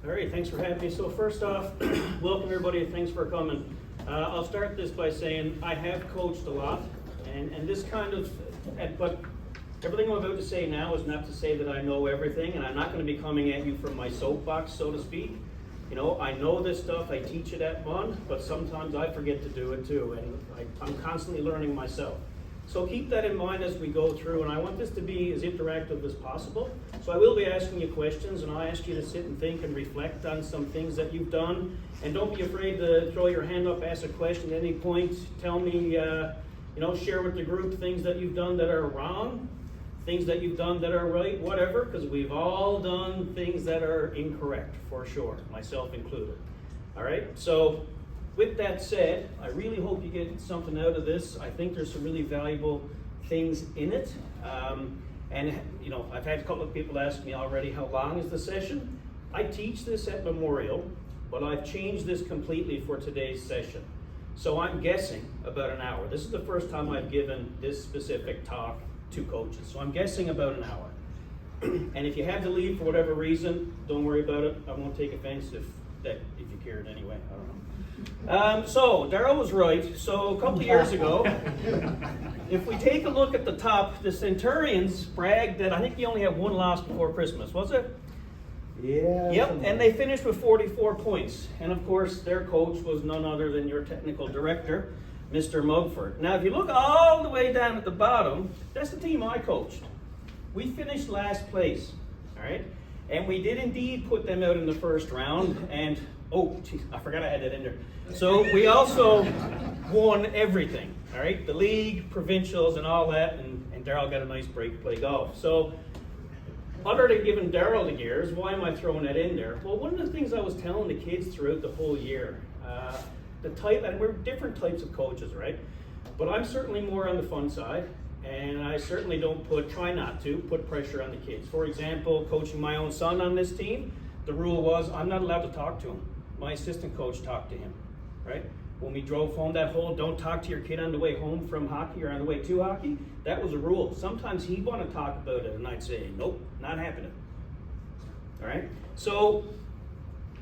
All right, thanks for having me. So first off, welcome everybody, thanks for coming. I'll start this by saying I have coached a lot, and this kind of, but everything I'm about to say now is not to say that I know everything, and I'm not going to be coming at you from my soapbox, so to speak. You know, I know this stuff, I teach it at MUN, but sometimes I forget to do it too, and I'm constantly learning myself. So keep that in mind as we go through, and I want this to be as interactive as possible. So I will be asking you questions, and I'll ask you to sit and think and reflect on some things that you've done. And don't be afraid to throw your hand up, ask a question at any point. Tell me, share with the group things that you've done that are wrong, things that you've done that are right, whatever, because we've all done things that are incorrect, for sure, myself included. All right, so with that said, I really hope you get something out of this. I think there's some really valuable things in it. I've had a couple of people ask me already, how long is the session? I teach this at Memorial, but I've changed this completely for today's session. So I'm guessing about an hour. This is the first time I've given this specific talk to coaches. So I'm guessing about an hour. And if you have to leave for whatever reason, don't worry about it. I won't take offense if you cared anyway. I don't know. So Darryl was right. So a couple of years ago, if we take a look at the top, the Centurions bragged that I think they only had one loss before Christmas, was it? Yeah. Yep, and they finished with 44 points. And of course, their coach was none other than your technical director, Mr. Mugford. Now, if you look all the way down at the bottom, that's the team I coached. We finished last place, all right? And we did indeed put them out in the first round, and oh, geez, I forgot I had that in there. So we also won everything, all right? The league, provincials, and all that, and Darryl got a nice break to play golf. So other than giving Darryl the gears, why am I throwing that in there? Well, one of the things I was telling the kids throughout the whole year, and we're different types of coaches, right? But I'm certainly more on the fun side, and I certainly try not to put pressure on the kids. For example, coaching my own son on this team, the rule was I'm not allowed to talk to him. My assistant coach talked to him, right? When we drove home that whole don't talk to your kid on the way home from hockey or on the way to hockey, that was a rule. Sometimes he'd want to talk about it, and I'd say, nope, not happening, all right? So,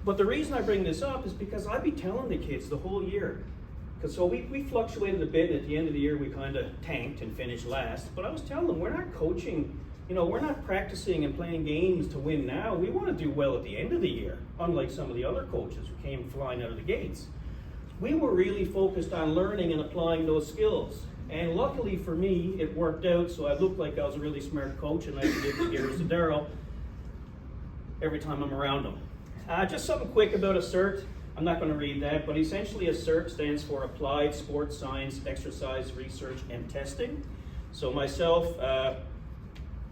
but the reason I bring this up is because I'd be telling the kids the whole year. So we fluctuated a bit, and at the end of the year we kind of tanked and finished last. But I was telling them, we're not coaching, we're not practicing and playing games to win now. We want to do well at the end of the year, unlike some of the other coaches who came flying out of the gates. We were really focused on learning and applying those skills. And luckily for me, it worked out, so I looked like I was a really smart coach, and I could give the gears to Darryl every time I'm around him. Just something quick about ASSERT. I'm not going to read that, but essentially ASSERT stands for Applied Sports Science, Exercise, Research, and Testing. So myself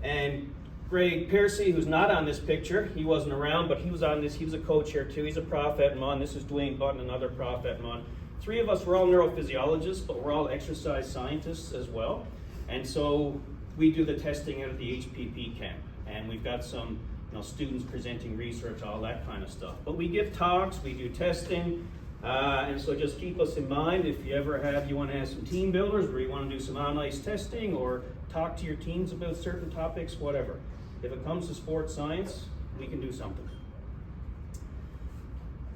and Greg Piercy, who's not on this picture, he wasn't around, but he was on this. He was a coach here too. He's a prof at MUN. This is Dwayne Button, another prof at MUN. Three of us were all neurophysiologists, but we're all exercise scientists as well. And so we do the testing out of the HPP camp, and we've got some students presenting research, all that kind of stuff. But we give talks, we do testing, and so just keep us in mind if you ever you want to have some team builders where you want to do some on-ice testing or talk to your teams about certain topics, whatever. If it comes to sports science, we can do something.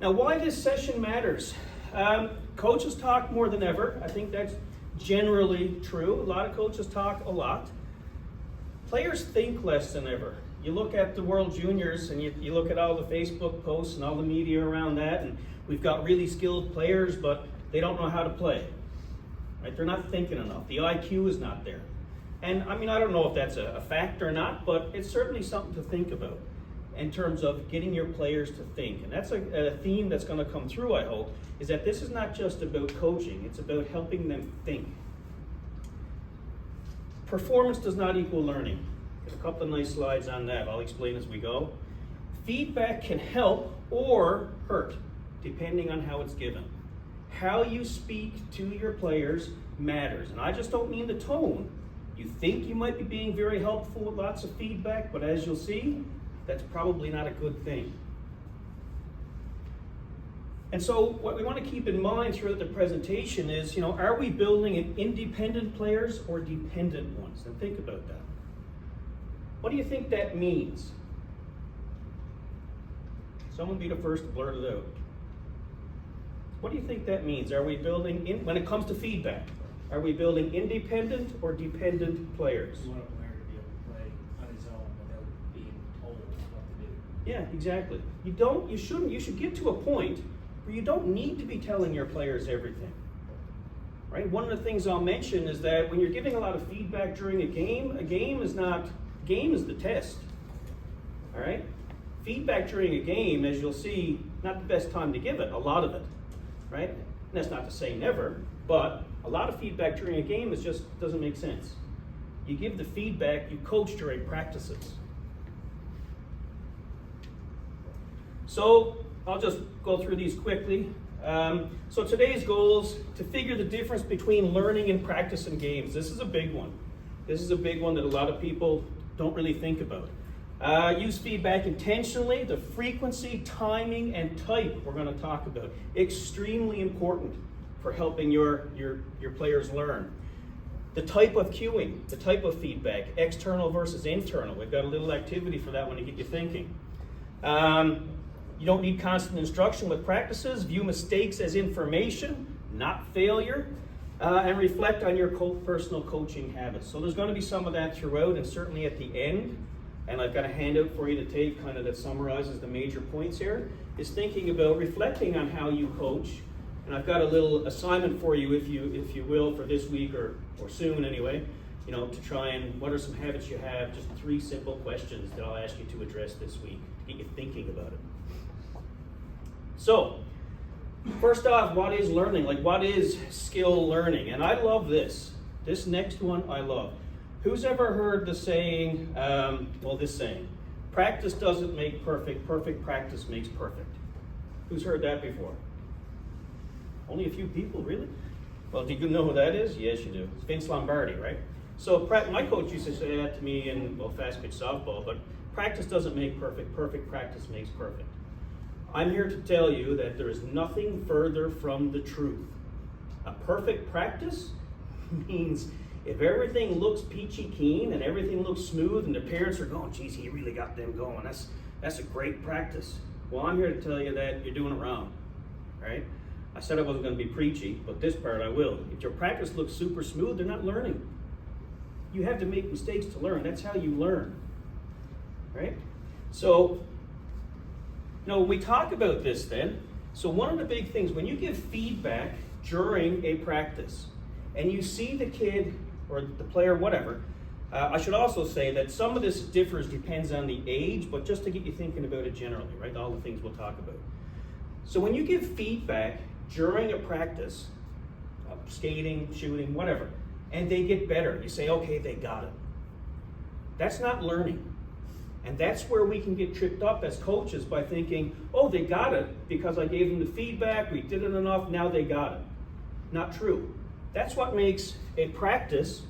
Now, why this session matters. Coaches talk more than ever. I think that's generally true. A lot of coaches talk a lot. Players think less than ever. You look at the World Juniors and you look at all the Facebook posts and all the media around that, and we've got really skilled players, but they don't know how to play. Right? They're not thinking enough. The IQ is not there. And I don't know if that's a fact or not, but it's certainly something to think about in terms of getting your players to think. And that's a theme that's going to come through, I hope, is that this is not just about coaching, it's about helping them think. Performance does not equal learning. There's a couple of nice slides on that. I'll explain as we go. Feedback can help or hurt, depending on how it's given. How you speak to your players matters. And I just don't mean the tone. You think you might be being very helpful with lots of feedback, but as you'll see, that's probably not a good thing. And so what we want to keep in mind throughout the presentation is, are we building an independent players or dependent ones? And think about that. What do you think that means? Someone be the first to blurt it out. What do you think that means? Are we building, when it comes to feedback, are we building independent or dependent players? You want a player to be able to play on his own without being told what to do. Yeah, exactly. You should get to a point where you don't need to be telling your players everything. Right? One of the things I'll mention is that when you're giving a lot of feedback during a game is the test. All right? Feedback during a game, as you'll see, not the best time to give it, a lot of it. Right? And that's not to say never, but a lot of feedback during a game doesn't make sense. You give the feedback, you coach during practices. So I'll just go through these quickly. So today's goals, to figure the difference between learning and practice and games. This is a big one. This is a big one that a lot of people don't really think about. Use feedback intentionally. The frequency, timing, and type we're going to talk about. Extremely important for helping your players learn. The type of cueing, the type of feedback, external versus internal. We've got a little activity for that one to get you thinking. You don't need constant instruction with practices. View mistakes as information, not failure. And reflect on your personal coaching habits. So there's going to be some of that throughout, and certainly at the end. And I've got a handout for you to take kind of that summarizes the major points here, is thinking about reflecting on how you coach. And I've got a little assignment for you, if you will, for this week or soon anyway, to try and, what are some habits you have? Just 3 simple questions that I'll ask you to address this week to get you thinking about it. So, first off, what is learning? Like, what is skill learning? And I love this. This next one I love. Who's ever heard the saying, this saying, practice doesn't make perfect, perfect practice makes perfect? Who's heard that before? Only a few people, really? Well, do you know who that is? Yes, you do. It's Vince Lombardi, right? So my coach used to say that to me in, fast pitch softball, but practice doesn't make perfect, perfect practice makes perfect. I'm here to tell you that there is nothing further from the truth. A perfect practice means if everything looks peachy keen and everything looks smooth and the parents are going, geez, he really got them going. That's a great practice. Well, I'm here to tell you that you're doing it wrong, right? I said I wasn't going to be preachy, but this part I will. If your practice looks super smooth, they're not learning. You have to make mistakes to learn. That's how you learn, right? So, we talk about this then. So one of the big things, when you give feedback during a practice, and you see the kid or the player, whatever, I should also say that some of this depends on the age, but just to get you thinking about it generally, right? All the things we'll talk about. So when you give feedback during a practice, skating, shooting, whatever, and they get better, you say, okay, they got it. That's not learning. And that's where we can get tripped up as coaches by thinking, oh, they got it because I gave them the feedback, we did it enough, now they got it. Not true. That's what makes a practice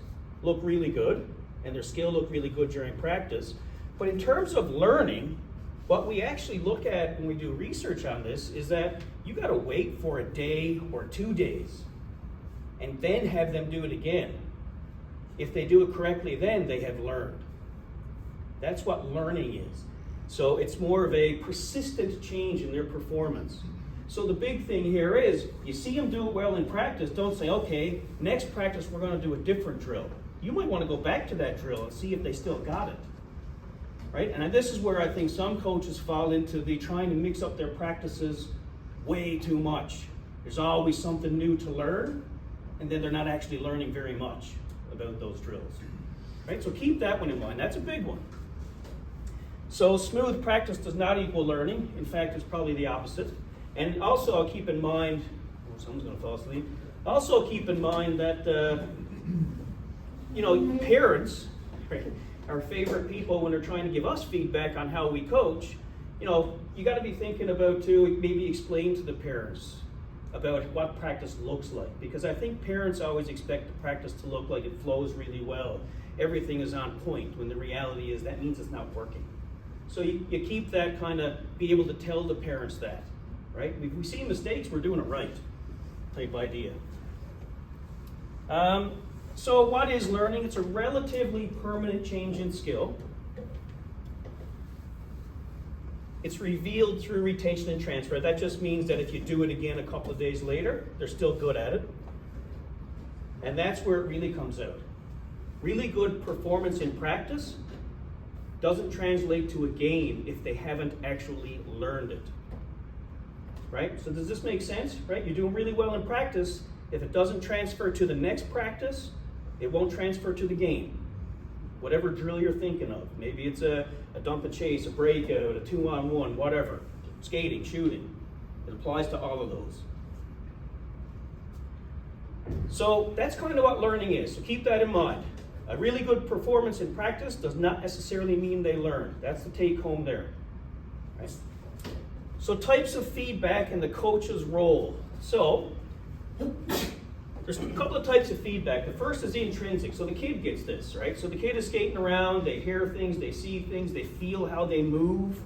look really good and their skill look really good during practice. But in terms of learning, what we actually look at when we do research on this is that you got to wait for a day or 2 days and then have them do it again. If they do it correctly, then they have learned. That's what learning is. So it's more of a persistent change in their performance. So the big thing here is, you see them do it well in practice, don't say, okay, next practice we're going to do a different drill. You might want to go back to that drill and see if they still got it. Right? And this is where I think some coaches fall into the trying to mix up their practices way too much. There's always something new to learn, and then they're not actually learning very much about those drills. Right? So keep that one in mind. That's a big one. So smooth practice does not equal learning. In fact, it's probably the opposite. And also I'll keep in mind, someone's going to fall asleep. Also keep in mind that, parents, right, our favorite people when they're trying to give us feedback on how we coach, you got to be thinking about too, maybe explain to the parents about what practice looks like. Because I think parents always expect the practice to look like it flows really well. Everything is on point, when the reality is that means it's not working. So you keep that kind of, be able to tell the parents that, right? If we see mistakes, we're doing it right, type idea. So what is learning? It's a relatively permanent change in skill. It's revealed through retention and transfer. That just means that if you do it again a couple of days later, they're still good at it. And that's where it really comes out. Really good performance in practice doesn't translate to a game if they haven't actually learned it. Right? So does this make sense? Right? You're doing really well in practice. If it doesn't transfer to the next practice, it won't transfer to the game. Whatever drill you're thinking of. Maybe it's a dump and chase, a breakout, a 2-on-1, whatever. Skating, shooting. It applies to all of those. So that's kind of what learning is. So keep that in mind. A really good performance in practice does not necessarily mean they learn. That's the take home there. Right? So types of feedback and the coach's role. So there's a couple of types of feedback. The first is intrinsic. So the kid gets this, right? So the kid is skating around, they hear things, they see things, they feel how they move,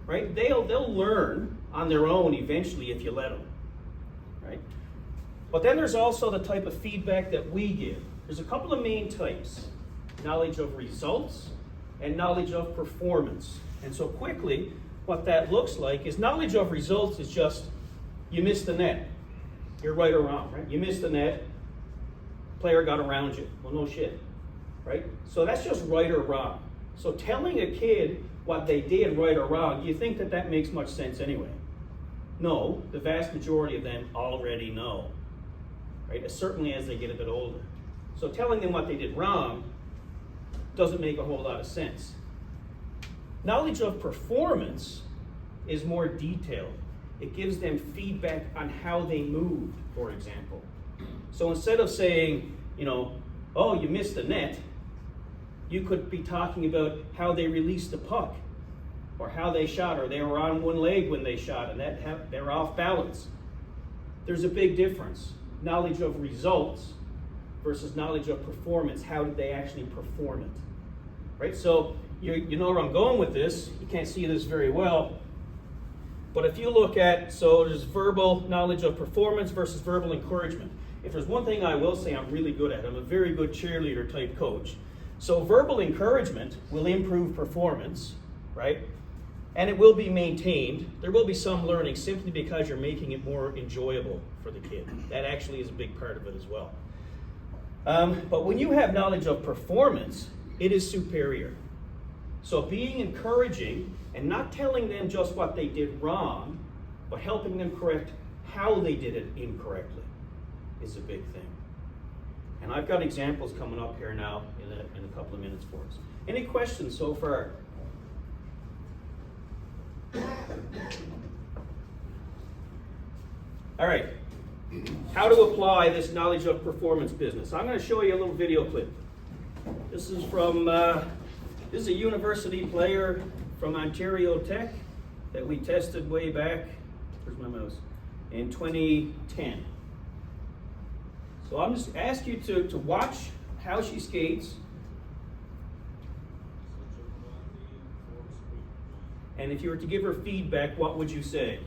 right? They'll learn on their own eventually if you let them, right? But then there's also the type of feedback that we give. There's a couple of main types. Knowledge of results and knowledge of performance. And so quickly, what that looks like is knowledge of results is just, you missed the net. You're right or wrong, right? You missed the net, player got around you. Well, no shit, right? So that's just right or wrong. So telling a kid what they did right or wrong, do you think that that makes much sense anyway? No, the vast majority of them already know, right? Certainly as they get a bit older. So telling them what they did wrong doesn't make a whole lot of sense. Knowledge of performance is more detailed. It gives them feedback on how they moved, for example. So instead of saying, oh, you missed the net, you could be talking about how they released the puck, or how they shot, or they were on one leg when they shot, and they're off balance. There's a big difference. Knowledge of results versus knowledge of performance. How did they actually perform it? Right? So you know where I'm going with this. You can't see this very well. But if you look at, so there's verbal knowledge of performance versus verbal encouragement. If there's one thing I will say I'm really good at, I'm a very good cheerleader type coach. So verbal encouragement will improve performance, right? And it will be maintained. There will be some learning simply because you're making it more enjoyable for the kid. That actually is a big part of it as well. But when you have knowledge of performance, it is superior. So being encouraging and not telling them just what they did wrong, but helping them correct how they did it incorrectly is a big thing. And I've got examples coming up here now in a couple of minutes for us. Any questions so far? All right. How to apply this knowledge of performance business. I'm going to show you a little video clip. This is from, this is a university player from Ontario Tech that we tested way back, where's my mouse, in 2010. So I'm just asking you to watch how she skates. And if you were to give her feedback, what would you say?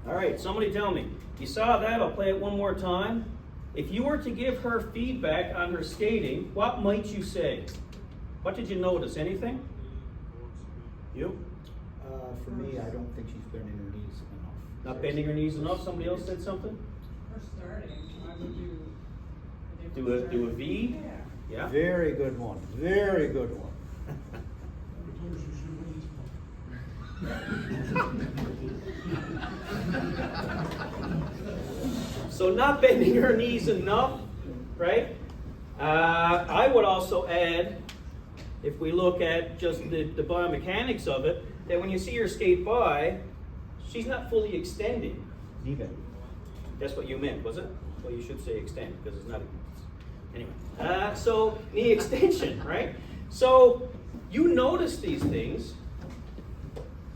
All right, somebody tell me. You saw that, I'll play it one more time. If you were to give her feedback on her skating, what might you say? What did you notice? Anything? You? For me, I don't think she's bending her knees enough. Not bending her knees enough? Somebody else said something? For starting, I would Do a V? Yeah. Yeah? Very good one. Very good one. So not bending her knees enough, right? I would also add, if we look at just the biomechanics of it, that when you see her skate by, she's not fully extending. Even. That's what you meant, was it? Well, you should say extend, because it's not anyway. So knee extension, right? So you notice these things,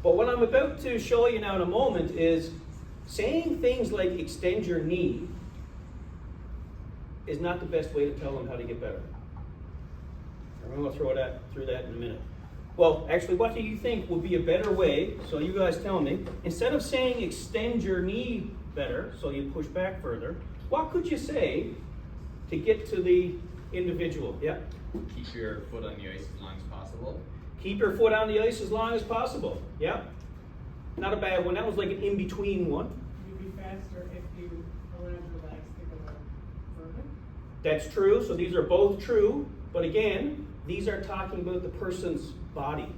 but what I'm about to show you now in a moment is saying things like extend your knee is not the best way to tell them how to get better. I'm going to through that in a minute. Well, actually, what do you think would be a better way? So you guys tell me. Instead of saying extend your knee better, so you push back further, what could you say to get to the individual? Yeah? Keep your foot on the ice as long as possible. Keep your foot on the ice as long as possible. Yeah? Not a bad one. That was like an in-between one. You'd be faster if you allowed your legs to go further. That's true. So these are both true. But again, these are talking about the person's body.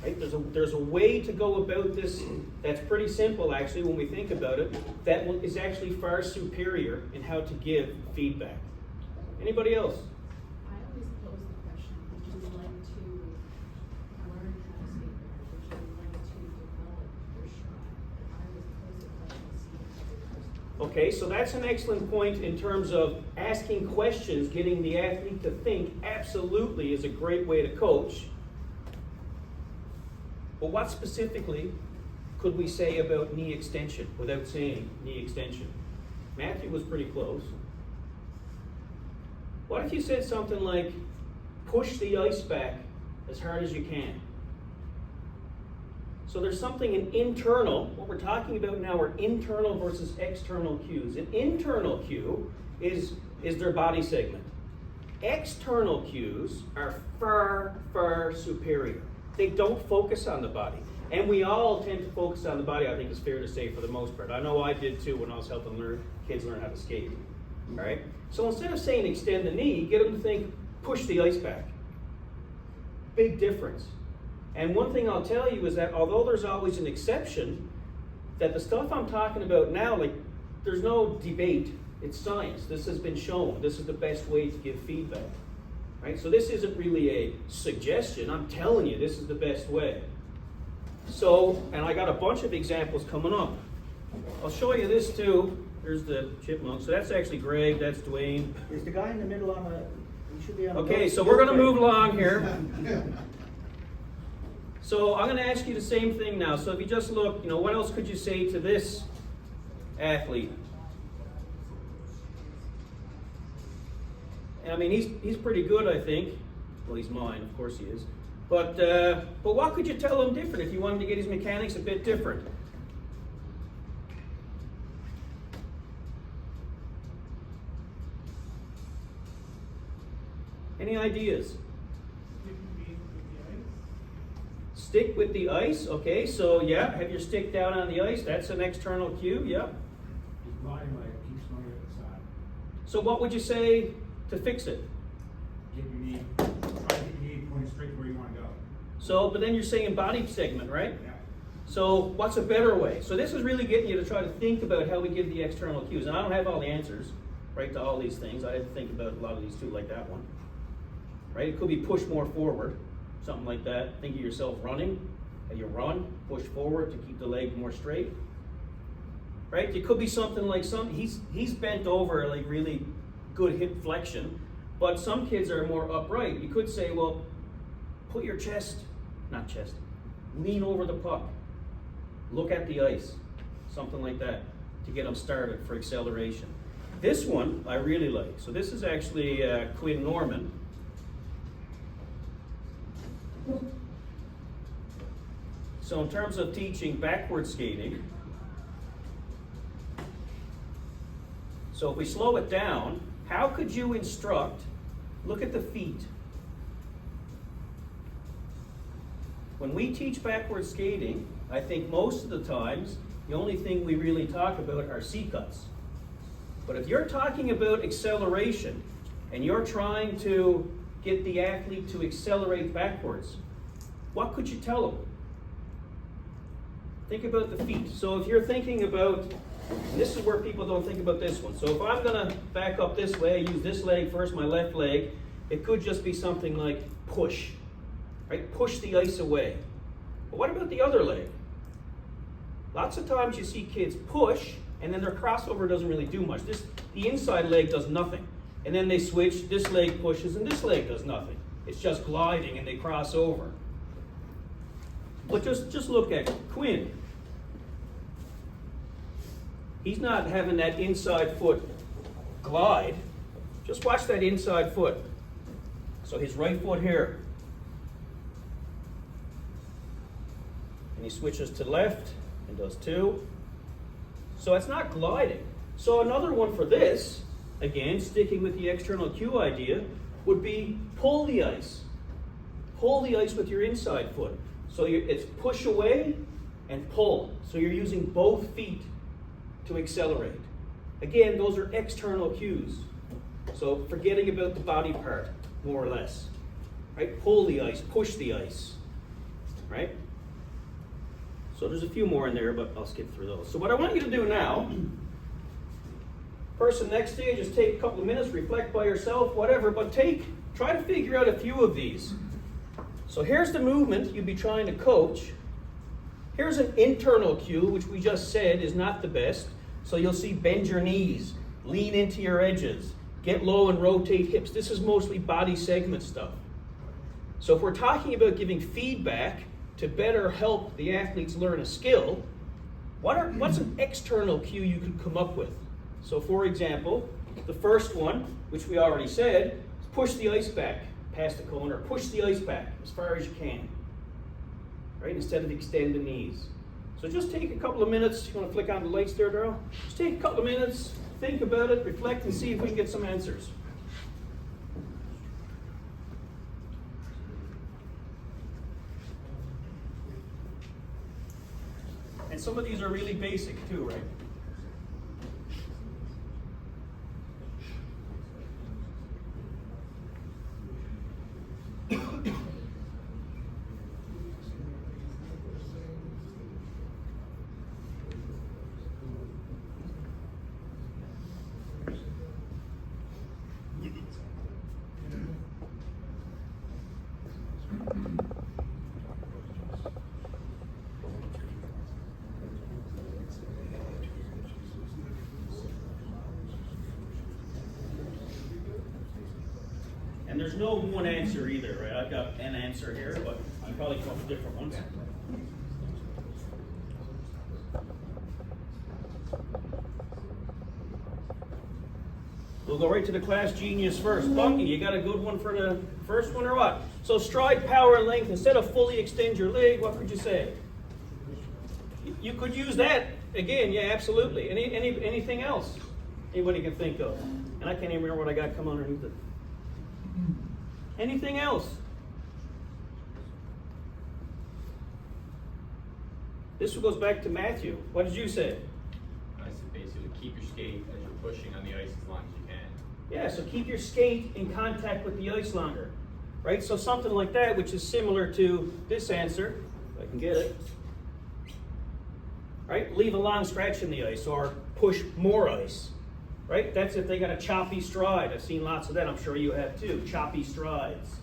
Right? There's a way to go about this that's pretty simple, actually, when we think about it, that is actually far superior in how to give feedback. Anybody else? I always pose the question, would you like to learn how to skate better? Would you like to develop your shot? I always pose the question to see if every person. Okay, so that's an excellent point in terms of asking questions, getting the athlete to think. Absolutely is a great way to coach. But what specifically could we say about knee extension without saying knee extension? Matthew was pretty close. What if you said something like, push the ice back as hard as you can? So there's something in internal, what we're talking about now are internal versus external cues. An internal cue is their body segment. External cues are far, far superior. They don't focus on the body. And we all tend to focus on the body, I think it's fair to say, for the most part. I know I did too when I was helping kids learn how to skate. All right? So instead of saying extend the knee, get them to think, push the ice back. Big difference. And one thing I'll tell you is that although there's always an exception, that the stuff I'm talking about now, like, there's no debate. It's science. This has been shown. This is the best way to give feedback. Right? So this isn't really a suggestion. I'm telling you, this is the best way. So, and I got a bunch of examples coming up. I'll show you this too. There's the chipmunk. So that's actually Greg. That's Dwayne. Is the guy in the middle on a, he should be on a. Okay, so we're going to move along here. So I'm going to ask you the same thing now. So if you just look, what else could you say to this athlete? I mean, he's pretty good, I think. Well, he's mine, of course he is. But what could you tell him different if you wanted to get his mechanics a bit different? Any ideas? Stick with the ice. Okay, so yeah, have your stick down on the ice. That's an external cue, yeah. His body like keeps going at the side. So what would you say to fix it? Get your knee, try to get your knee pointing straight where you want to go. So, but then you're saying body segment, right? Yeah. So what's a better way? So this is really getting you to try to think about how we give the external cues. And I don't have all the answers, right, to all these things. I had to think about a lot of these too, like that one. Right? It could be push more forward, something like that. Think of yourself running, and you run, push forward to keep the leg more straight. Right? It could be something like he's bent over, like really good hip flexion, but some kids are more upright. You could say, well, put your lean over the puck. Look at the ice, something like that, to get them started for acceleration. This one I really like. So this is actually Quinn Norman. So in terms of teaching backward skating, so if we slow it down, how could you instruct, look at the feet. When we teach backward skating, I think most of the times, the only thing we really talk about are C-cuts. But if you're talking about acceleration, and you're trying to get the athlete to accelerate backwards, what could you tell them? Think about the feet. So if you're thinking about, and this is where people don't think about this one. So if I'm gonna back up this way, I use this leg first, my left leg, it could just be something like push, right? Push the ice away. But what about the other leg? Lots of times you see kids push, and then their crossover doesn't really do much. The inside leg does nothing. And then they switch, this leg pushes, and this leg does nothing. It's just gliding, and they cross over. But just look at Quinn. He's not having that inside foot glide. Just watch that inside foot. So his right foot here. And he switches to the left and does 2. So it's not gliding. So another one for this, again, sticking with the external cue idea, would be pull the ice. Pull the ice with your inside foot. So it's push away and pull. So you're using both feet to accelerate. Again, those are external cues. So forgetting about the body part, more or less. Right? Pull the ice, push the ice. Right? So there's a few more in there, but I'll skip through those. So what I want you to do now, person next to you, just take a couple of minutes, reflect by yourself, whatever, but try to figure out a few of these. So here's the movement you'd be trying to coach. Here's an internal cue, which we just said is not the best. So you'll see bend your knees, lean into your edges, get low and rotate hips. This is mostly body segment stuff. So if we're talking about giving feedback to better help the athletes learn a skill, what's an external cue you could come up with? So for example, the first one, which we already said, is push the ice back past the cone, or push the ice back as far as you can, right? Instead of extend the knees. So just take a couple of minutes. You want to flick on the lights there, Darryl? Just take a couple of minutes, think about it, reflect, and see if we can get some answers. And some of these are really basic too, right? And there's no one answer either, right? I've got an answer here, but you probably come up with different ones. We'll go right to the class genius first. Bucky, you got a good one for the first one or what? So stride, power, and length. Instead of fully extend your leg, what could you say? You could use that again. Yeah, absolutely. Anything else anybody can think of? And I can't even remember what I got come underneath it. Anything else? This one goes back to Matthew. What did you say? I said basically keep your skate as you're pushing on the ice as long as you can. Yeah, so keep your skate in contact with the ice longer, right? So something like that, which is similar to this answer, if I can get it, right? Leave a long stretch in the ice or push more ice, right? That's if they got a choppy stride. I've seen lots of that. I'm sure you have too, choppy strides.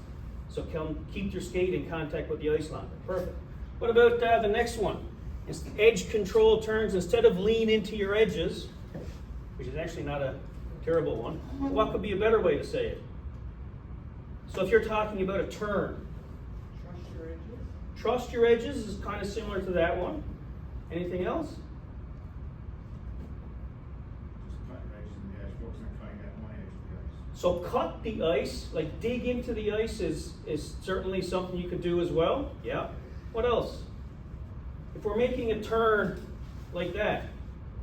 So keep your skate in contact with the ice longer. Perfect. What about the next one? It's edge control turns. Instead of lean into your edges, which is actually not a terrible one, what could be a better way to say it? So if you're talking about a turn, Trust your edges. trust your edges is kind of similar to that one. Anything else? Just cut right in the edge, focus on cutting that one edge of the ice. So cut the ice, like dig into the ice is certainly something you could do as well. Yeah. What else? If we're making a turn like that,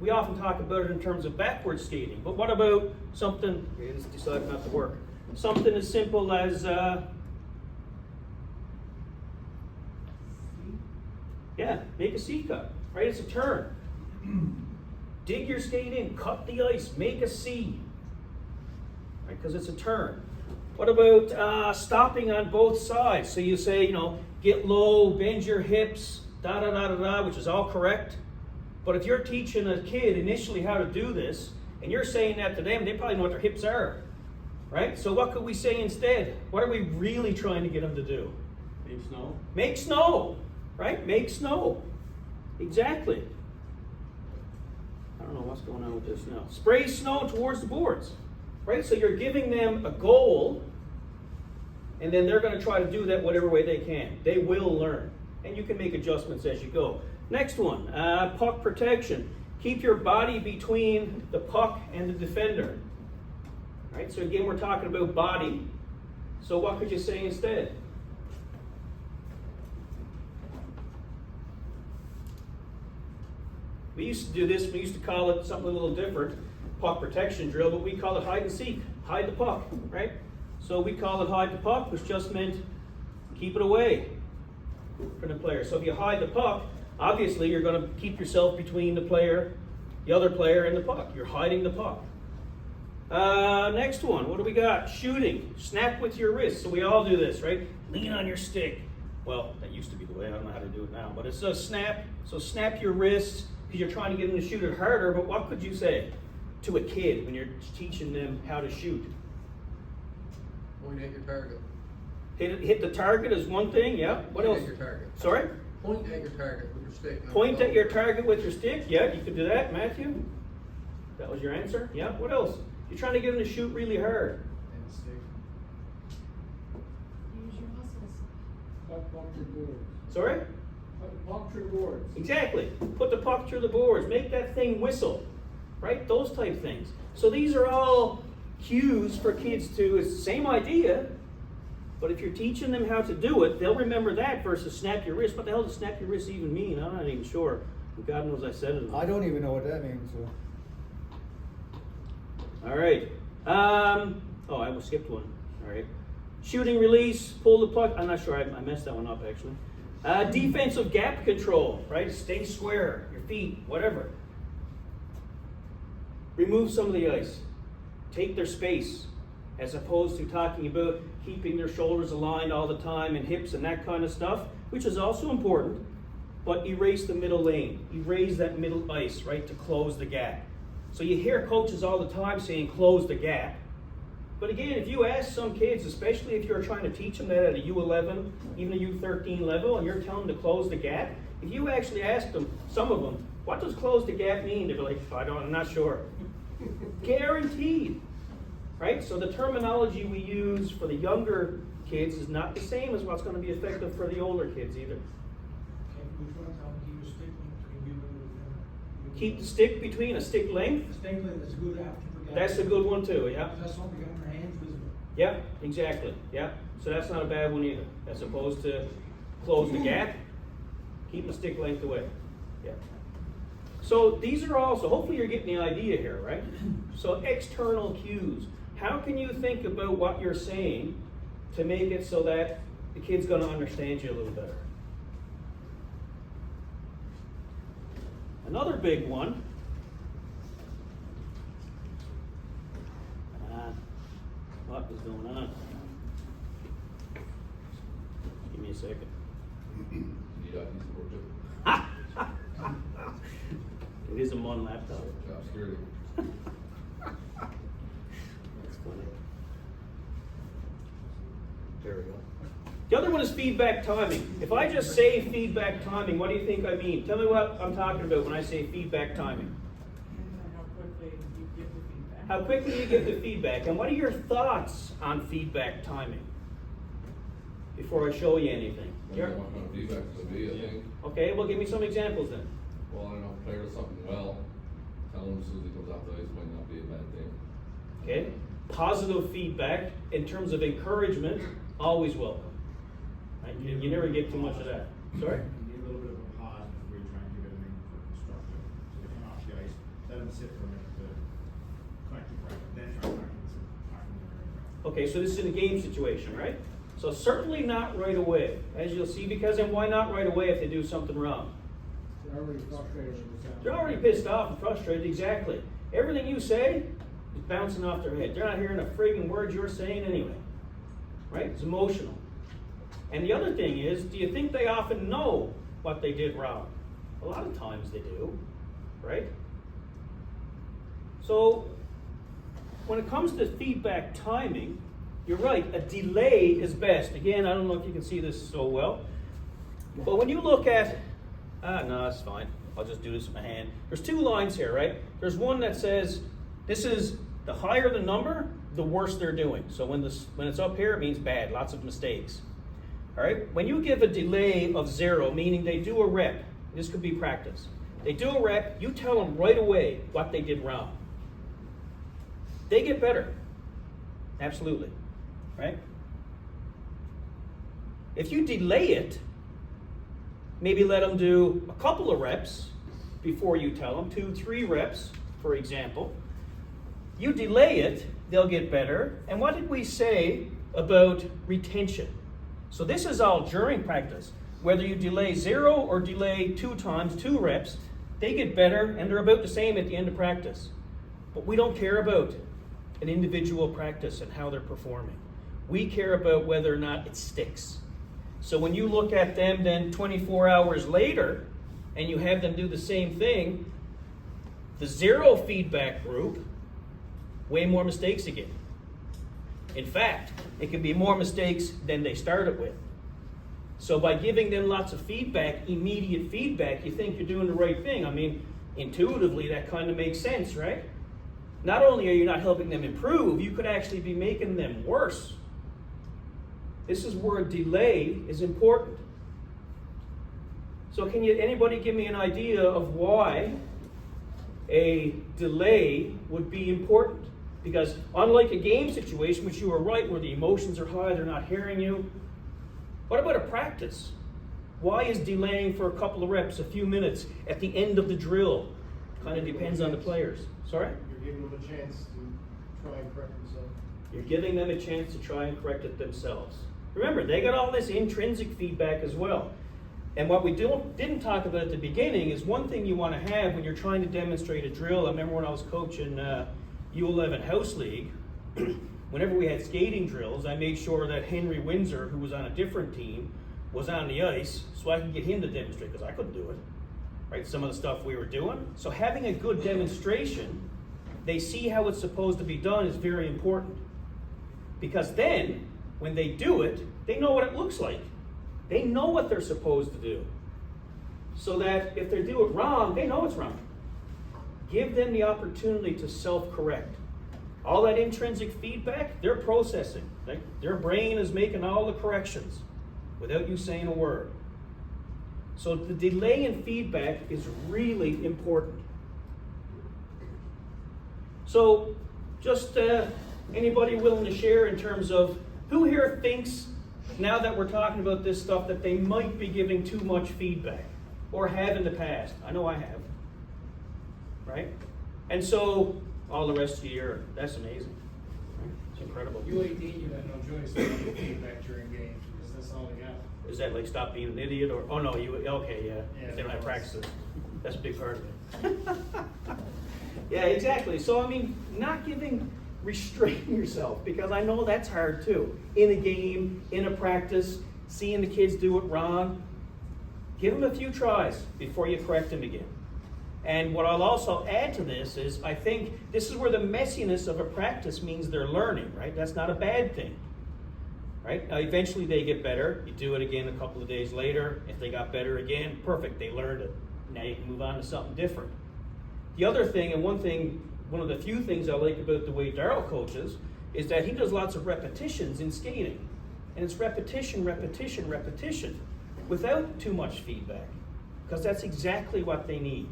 we often talk about it in terms of backward skating. But what about something, it's decided not to work, something as simple as, yeah, make a C cut, right? It's a turn. Dig your skate in, cut the ice, make a C. Right, because it's a turn. What about stopping on both sides? So you say, get low, bend your hips, which is all correct. But if you're teaching a kid initially how to do this, and you're saying that to them, they probably know what their hips are, right? So what could we say instead? What are we really trying to get them to do? Make snow. Make snow, right? Make snow. Exactly. I don't know what's going on with this now. Spray snow towards the boards. Right? So you're giving them a goal, and then they're going to try to do that whatever way they can. They will learn. And you can make adjustments as you go. Next one, puck protection. Keep your body between the puck and the defender. Right? So again, we're talking about body. So what could you say instead? We used to do this, we used to call it something a little different, puck protection drill, but we call it hide and seek, hide the puck, right? So we call it hide the puck, which just meant keep it away from the player. So if you hide the puck, obviously you're going to keep yourself between the other player and the puck. You're hiding the puck. Next one, what do we got? Shooting, snap with your wrist. So we all do this, right? Lean on your stick. Well, that used to be the way, I don't know how to do it now, but it's a snap. So snap your wrist, because you're trying to get them to shoot it harder, but what could you say to a kid when you're teaching them how to shoot? Point at your target. Hit the target is one thing, yeah. What else? Point at your target. Sorry? Point at your target with your stick. Point at your target with your stick, yeah, you could do that, Matthew. That was your answer, yeah. What else? You're trying to get them to shoot really hard. And stick. Use your muscles. Puck through boards. Sorry? Puck through boards. Exactly. Put the puck through the boards. Make that thing whistle. Right? Those type things. So these are all cues for kids to, it's the same idea, but if you're teaching them how to do it, they'll remember that versus snap your wrist. What the hell does snap your wrist even mean? I'm not even sure. God knows I said it. I don't even know what that means, so. All right. I almost skipped one. All right. Shooting release, pull the puck. I'm not sure. I messed that one up, actually. Defensive gap control, right? Stay square, your feet, whatever. Remove some of the ice. Take their space, as opposed to talking about keeping their shoulders aligned all the time and hips and that kind of stuff, which is also important, but erase the middle lane. Erase that middle ice, right, to close the gap. So you hear coaches all the time saying close the gap. But again, if you ask some kids, especially if you're trying to teach them that at a U11, even a U13 level, and you're telling them to close the gap, if you actually ask them, some of them, what does close the gap mean? They'll be like, I'm not sure. Guaranteed. Right? So the terminology we use for the younger kids is not the same as what's going to be effective for the older kids either. Which one? How do you stick between you and Keep the stick between a stick length. the stick length is good after the That's a good one too, yeah. That's something you got in your hands visible. Yeah, exactly. Yeah. So that's not a bad one either. As opposed to close the gap, keep the stick length away. Yeah. So these are all, so hopefully you're getting the idea here, right? So external cues. How can you think about what you're saying to make it so that the kid's going to understand you a little better? Another big one. What is going on? Give me a second. It is a Mon laptop. That's funny. There we go. The other one is feedback timing. If I just say feedback timing, what do you think I mean? Tell me what I'm talking about when I say feedback timing. How quickly you give the feedback. How quickly you give the feedback, and what are your thoughts on feedback timing? Before I show you anything. I don't know what kind of feedback it's gonna be, I think. Okay, well give me some examples then. Well, I don't know, if a player does something well, tell him as soon as he comes off the ice might not be a bad thing. Okay? Positive feedback in terms of encouragement, always welcome. Right? You never get too much of that. Sorry? You need a little bit of a pause before you try and give anything for constructive. So they come off the ice, let them sit for a minute to collect your breath, then try to talk to them. Okay, so this is in a game situation, right? So certainly not right away, as you'll see, because then why not right away if they do something wrong? They're already frustrated with that. They're already pissed off and frustrated, exactly. Everything you say is bouncing off their head. They're not hearing a friggin' word you're saying anyway. Right? It's emotional. And the other thing is, do you think they often know what they did wrong? A lot of times they do, right? So, when it comes to feedback timing, you're right, a delay is best. Again, I don't know if you can see this so well, but when you look at, no, it's fine. I'll just do this with my hand. There's two lines here, right? There's one that says, this is, the higher the number, the worse they're doing. So when it's up here, it means bad, lots of mistakes. All right? When you give a delay of 0, meaning they do a rep, this could be practice. They do a rep, you tell them right away what they did wrong. They get better. Absolutely. Right? If you delay it, maybe let them do a couple of reps, before you tell them, 2, 3 reps, for example. You delay it, they'll get better. And what did we say about retention? So this is all during practice. Whether you delay 0 or delay 2 times, 2 reps, they get better and they're about the same at the end of practice. But we don't care about an individual practice and how they're performing. We care about whether or not it sticks. So when you look at them then 24 hours later and you have them do the same thing, the 0 feedback group, way more mistakes again. In fact, it can be more mistakes than they started with. So by giving them lots of feedback, immediate feedback, you think you're doing the right thing. I mean, intuitively that kind of makes sense, right? Not only are you not helping them improve, you could actually be making them worse. This is where delay is important. So can anybody give me an idea of why a delay would be important? Because unlike a game situation, which you are right, where the emotions are high, they're not hearing you, what about a practice? Why is delaying for a couple of reps, a few minutes, at the end of the drill? Kind of depends on the players. Sorry? You're giving them a chance to try and correct themselves. You're giving them a chance to try and correct it themselves. Remember, they got all this intrinsic feedback as well. And what we didn't talk about at the beginning is one thing you want to have when you're trying to demonstrate a drill. I remember when I was coaching U11 House League, whenever we had skating drills, I made sure that Henry Windsor, who was on a different team, was on the ice so I could get him to demonstrate, because I couldn't do it, right? Some of the stuff we were doing. So having a good demonstration, they see how it's supposed to be done, is very important. Because then, when they do it, they know what it looks like. They know what they're supposed to do. So that if they do it wrong, they know it's wrong. Give them the opportunity to self-correct. All that intrinsic feedback, they're processing. Their brain is making all the corrections without you saying a word. So the delay in feedback is really important. So just anybody willing to share in terms of who here thinks, now that we're talking about this stuff, that they might be giving too much feedback or have in the past? I know I have. Right? And so all the rest of the year, that's amazing. Right? It's incredible. U18, you have no choice but to give feedback during games, because that's all they got. Is that like stop being an idiot, or oh no, okay, yeah. Yeah, They don't have of course. practices. That's a big part of it. Yeah, exactly. So I mean, not restraining yourself, because I know that's hard too. In a game, in a practice, seeing the kids do it wrong, give them a few tries before you correct them again. And what I'll also add to this is, I think this is where the messiness of a practice means they're learning, right? That's not a bad thing, right? Now, eventually they get better. You do it again a couple of days later. If they got better again, perfect, they learned it. Now you can move on to something different. The other thing, and one of the few things I like about the way Darryl coaches, is that he does lots of repetitions in skating. And it's repetition, repetition, repetition, without too much feedback, because that's exactly what they need.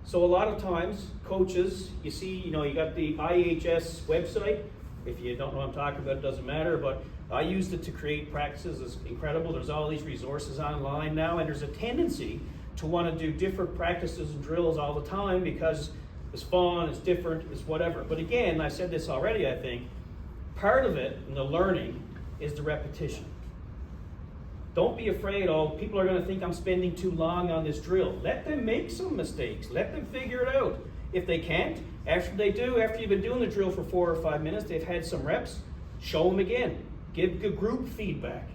So a lot of times, coaches, you see, you got the IHS website. If you don't know what I'm talking about, it doesn't matter, but I used it to create practices. It's incredible. There's all these resources online now, and there's a tendency to want to do different practices and drills all the time because it's fun, it's different, it's whatever. But again, I said this already, I think, part of it, in the learning, is the repetition. Don't be afraid, people are going to think I'm spending too long on this drill. Let them make some mistakes. Let them figure it out. If they can't, after you've been doing the drill for 4 or 5 minutes, they've had some reps, show them again. Give good group feedback.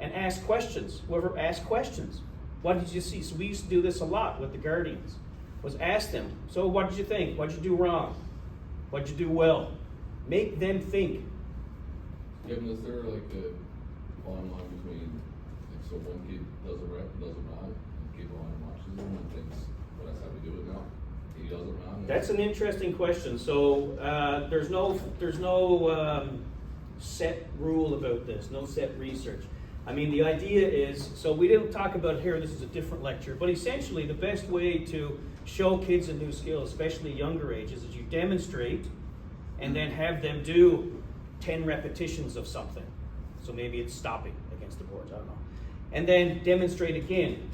And ask questions. Whoever asks questions. What did you see? So we used to do this a lot with the Guardians. Was ask them, so what did you think? What did you do wrong? What did you do well? Make them think. Kevin, is there like a fine line between, so one kid does a rep and does it wrong, and the kid on and watches them and thinks, well, that's how we do it now. He does it wrong. That's an interesting question. So there's no set rule about this, no set research. I mean, the idea is, so we didn't talk about it here, this is a different lecture, but essentially the best way to show kids a new skill, especially younger ages, is you demonstrate and then have them do 10 repetitions of something. So maybe it's stopping against the boards, I don't know. And then demonstrate again.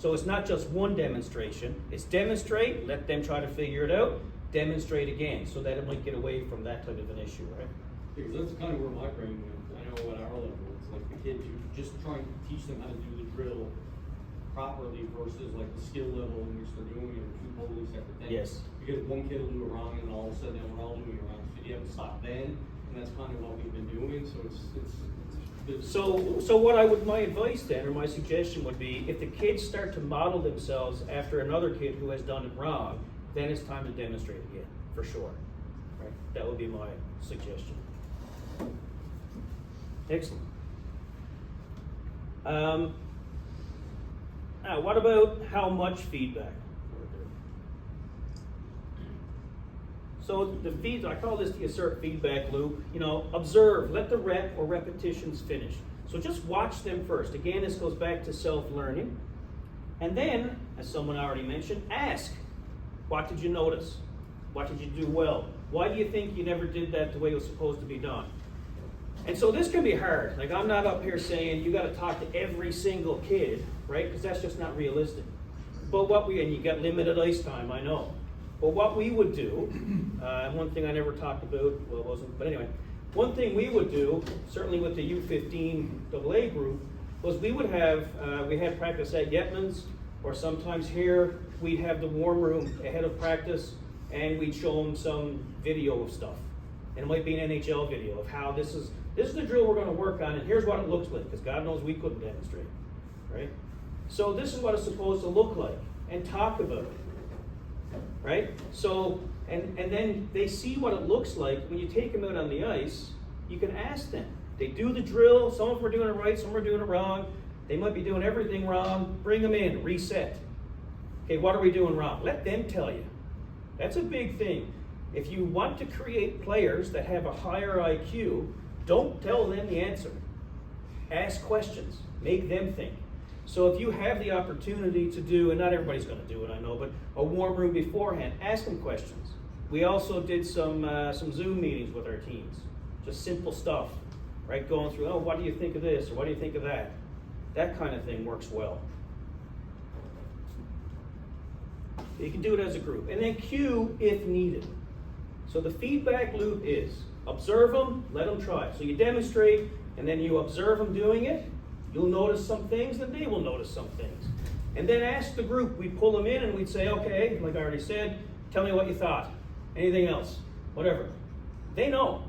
So it's not just one demonstration, it's demonstrate, let them try to figure it out, demonstrate again, so that it might get away from that type of an issue, right? Because that's kind of where my brain went. I know at our level, it's like the kids, you're just trying to teach them how to do the drill properly versus like the skill level in which they're doing it, are two totally separate things. Yes. Because one kid will do it wrong and then all of a sudden we're all doing it wrong. So you have to stop then, and that's kind of what we've been doing, so it's So what my advice then, or my suggestion would be, if the kids start to model themselves after another kid who has done it wrong, then it's time to demonstrate again, for sure. Right? That would be my suggestion. Excellent. Now, what about how much feedback? So I call this the assert feedback loop. Observe, let the rep or repetitions finish. So just watch them first. Again, this goes back to self-learning. And then, as someone already mentioned, ask, what did you notice? What did you do well? Why do you think you never did that the way it was supposed to be done? And so this can be hard. Like, I'm not up here saying you got to talk to every single kid, right? Because that's just not realistic. But and you got limited ice time, I know. But what we would do, and one thing I never talked about, well, it wasn't, but anyway, one thing we would do, certainly with the U15 AA group, was we had practice at Yetman's, or sometimes here, we'd have the warm room ahead of practice, and we'd show them some video of stuff. And it might be an NHL video of how this is the drill we're going to work on, and here's what it looks like, because God knows we couldn't demonstrate, right? So this is what it's supposed to look like, and talk about it. Right? So, and then they see what it looks like. When you take them out on the ice, you can ask them. They do the drill, some of them are doing it right, some are doing it wrong. They might be doing everything wrong. Bring them in, reset. Okay, what are we doing wrong? Let them tell you. That's a big thing. If you want to create players that have a higher IQ, don't tell them the answer. Ask questions, make them think. So if you have the opportunity to do, and not everybody's going to do it, I know, but a warm room beforehand, ask them questions. We also did some Zoom meetings with our teams, just simple stuff, right? Going through, what do you think of this, or what do you think of that? That kind of thing works well. You can do it as a group. And then cue if needed. So the feedback loop is, observe them, let them try. So you demonstrate, and then you observe them doing it. You'll notice some things, and they will notice some things. And then ask the group. We'd pull them in and we'd say, okay, like I already said, tell me what you thought. Anything else? Whatever. They know.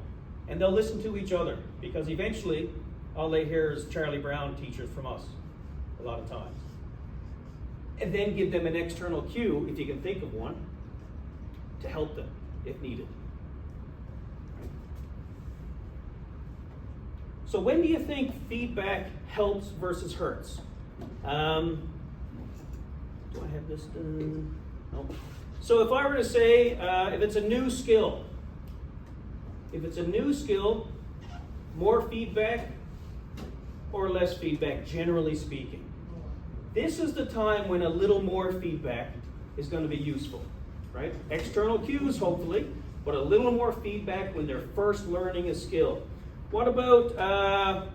And they'll listen to each other, because eventually all they hear is Charlie Brown teachers from us a lot of times. And then give them an external cue, if you can think of one, to help them if needed. So when do you think feedback helps versus hurts? Do I have this done? No. So if I were to say, if it's a new skill, more feedback or less feedback, generally speaking. This is the time when a little more feedback is going to be useful, right? External cues, hopefully, but a little more feedback when they're first learning a skill. What about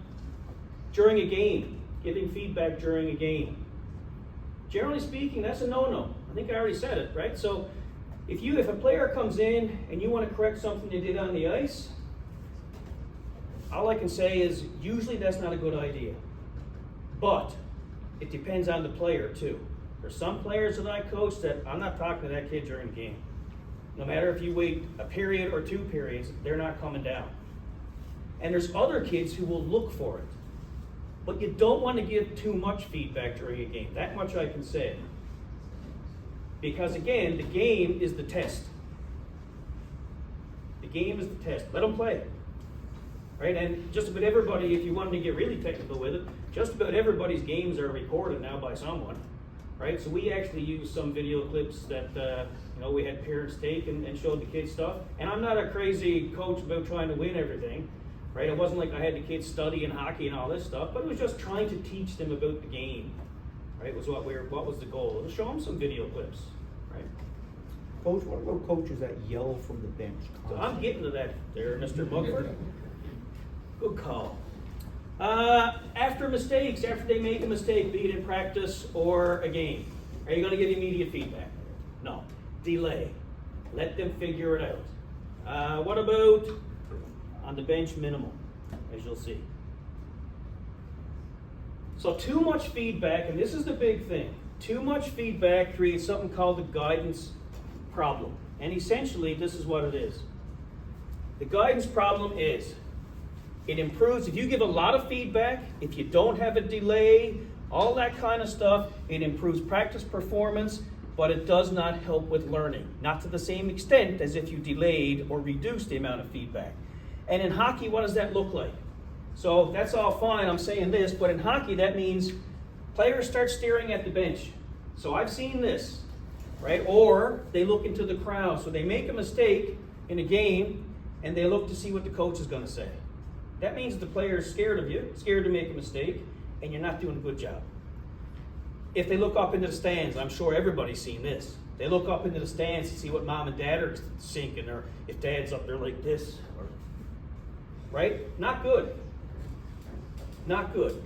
during a game? Giving feedback during a game. Generally speaking, that's a no-no. I think I already said it, right? So if a player comes in and you want to correct something they did on the ice, all I can say is usually that's not a good idea. But it depends on the player too. There's some players that I coach that I'm not talking to that kid during the game. No matter if you wait a period or 2 periods, they're not coming down. And there's other kids who will look for it. But you don't want to give too much feedback during a game. That much I can say. Because again, the game is the test. The game is the test. Let them play. Right? And just about everybody, if you wanted to get really technical with it, just about everybody's games are recorded now by someone. Right? So we actually use some video clips that we had parents take and showed the kids stuff. And I'm not a crazy coach about trying to win everything. Right? It wasn't like I had the kids studying hockey and all this stuff, but it was just trying to teach them about the game. Right? Was what was the goal? To show them some video clips. Right? Coach, what about coaches that yell from the bench So constantly? I'm getting to that there, Mr. Mugford. Good call. After after mistakes, after they make a mistake, be it in practice or a game, are you going to give immediate feedback? No. Delay. Let them figure it out. What about on the bench minimum, as you'll see? So too much feedback, and this is the big thing, too much feedback creates something called the guidance problem. And essentially, this is what it is. The guidance problem is, it improves, if you give a lot of feedback, if you don't have a delay, all that kind of stuff, it improves practice performance, but it does not help with learning. Not to the same extent as if you delayed or reduced the amount of feedback. And in hockey, what does that look like? So that's all fine, I'm saying this, but in hockey that means players start staring at the bench. So I've seen this, right? Or they look into the crowd. So they make a mistake in a game and they look to see what the coach is going to say. That means the player is scared of you, scared to make a mistake, and you're not doing a good job. If they look up into the stands, I'm sure everybody's seen this. They look up into the stands to see what mom and dad are thinking, or if dad's up there like this, or, right? Not good. Not good.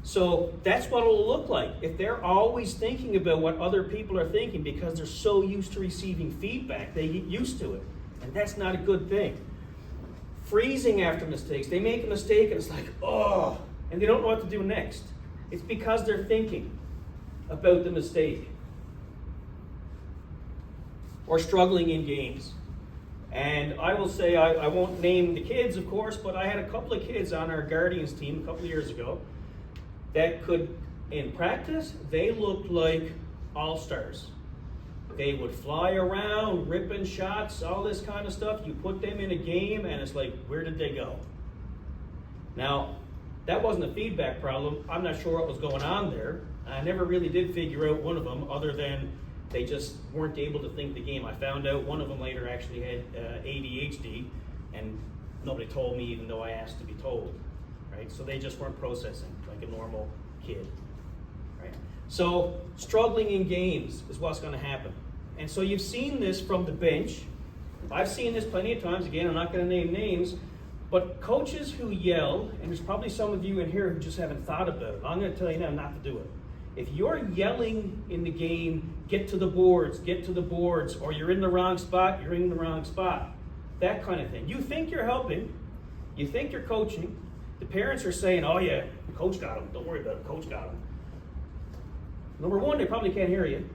So that's what it'll look like. If they're always thinking about what other people are thinking because they're so used to receiving feedback, they get used to it. And that's not a good thing. Freezing after mistakes. They make a mistake and it's like, oh, and they don't know what to do next. It's because they're thinking about the mistake. Or struggling in games. And I will say, I won't name the kids, of course, but I had a couple of kids on our Guardians team a couple of years ago that could, in practice, they looked like all-stars. They would fly around, ripping shots, all this kind of stuff. You put them in a game, and it's like, where did they go? Now, that wasn't a feedback problem. I'm not sure what was going on there. I never really did figure out one of them, other than they just weren't able to think the game. I found out one of them later actually had ADHD, and nobody told me, even though I asked to be told. Right? So they just weren't processing like a normal kid. Right? So struggling in games is what's going to happen. And so you've seen this from the bench. I've seen this plenty of times. Again, I'm not going to name names, but coaches who yell, and there's probably some of you in here who just haven't thought about it. I'm going to tell you now not to do it. If you're yelling in the game, get to the boards, or you're in the wrong spot, you're in the wrong spot. That kind of thing. You think you're helping, you think you're coaching, the parents are saying, oh yeah, coach got him, don't worry about it, coach got him. Number one, they probably can't hear you.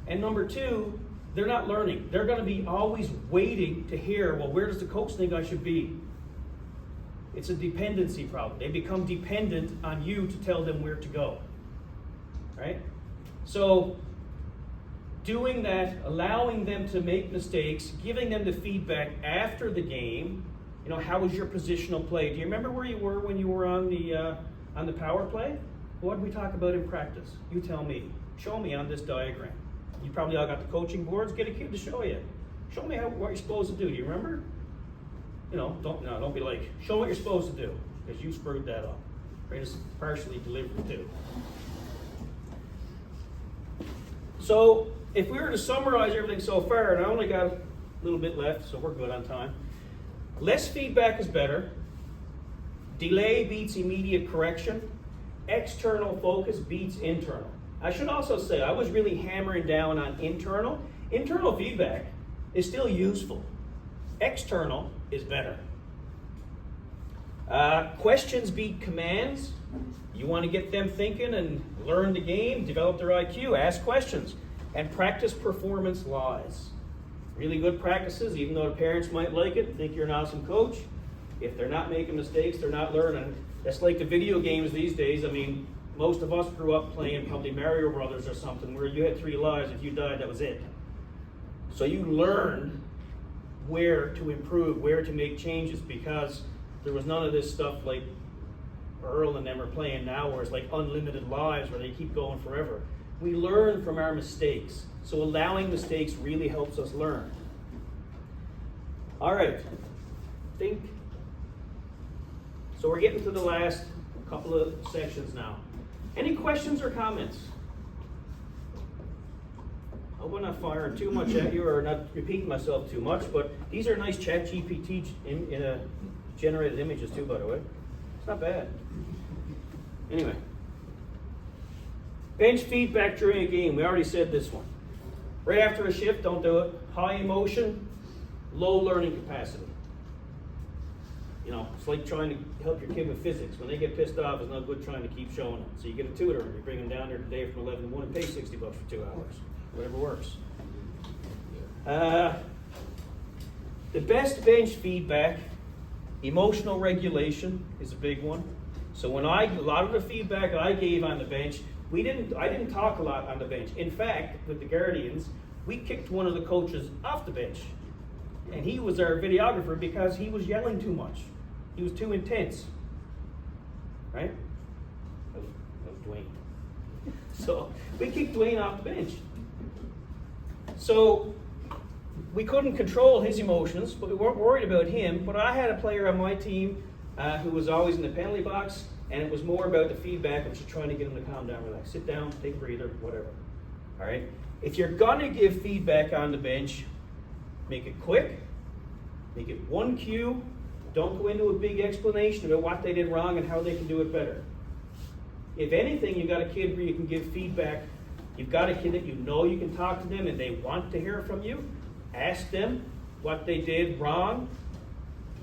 And number two, they're not learning. They're going to be always waiting to hear, well, where does the coach think I should be? It's a dependency problem. They become dependent on you to tell them where to go. Right? So, doing that, allowing them to make mistakes, giving them the feedback after the game. You know, how was your positional play? Do you remember where you were when you were on the power play? What did we talk about in practice? You tell me. Show me on this diagram. You probably all got the coaching boards. Get a kid to show you. Show me what you're supposed to do. Do you remember? You know, don't be like, show what you're supposed to do, because you screwed that up. Right? It's partially delivered too. So, if we were to summarize everything so far, and I only got a little bit left, so we're good on time. Less feedback is better. Delay beats immediate correction. External focus beats internal. I should also say, I was really hammering down on internal. Internal feedback is still useful. External is better. Questions beat commands. You want to get them thinking and learn the game, develop their IQ, ask questions, and practice performance lies. Really good practices, even though the parents might like it, think you're an awesome coach. If they're not making mistakes, they're not learning. That's like the video games these days. I mean, most of us grew up playing probably Mario Brothers or something, where you had 3 lives. If you died, that was it. So you learned where to improve, where to make changes, because there was none of this stuff like Earl and them are playing now, where it's like unlimited lives, where they keep going forever. We learn from our mistakes. So allowing mistakes really helps us learn. All right. Think. So we're getting to the last couple of sections now. Any questions or comments? I hope I'm not firing too much at you or not repeating myself too much, but these are nice ChatGPT generated images too, by the way. It's Not bad. Anyway. Bench feedback during a game. We already said this one. Right after a shift, don't do it. High emotion, low learning capacity. You know, it's like trying to help your kid with physics. When they get pissed off, it's no good trying to keep showing them. So you get a tutor and you bring them down there today from 11 to 1 and pay $60 for 2 hours. Whatever works. The best bench feedback, emotional regulation is a big one. So when a lot of the feedback I gave on the bench, I didn't talk a lot on the bench. In fact, with the Guardians, we kicked one of the coaches off the bench. And he was our videographer because he was yelling too much. He was too intense. Right? That was Dwayne. So we kicked Dwayne off the bench. So we couldn't control his emotions, but we weren't worried about him. But I had a player on my team who was always in the penalty box, and it was more about the feedback and just trying to get him to calm down, relax, sit down, take a breather, whatever. All right? If you're gonna give feedback on the bench, make it quick, make it one cue. Don't go into a big explanation about what they did wrong and how they can do it better. If anything, you've got a kid where you can give feedback. You've got a kid that you know you can talk to them and they want to hear from you. Ask them what they did wrong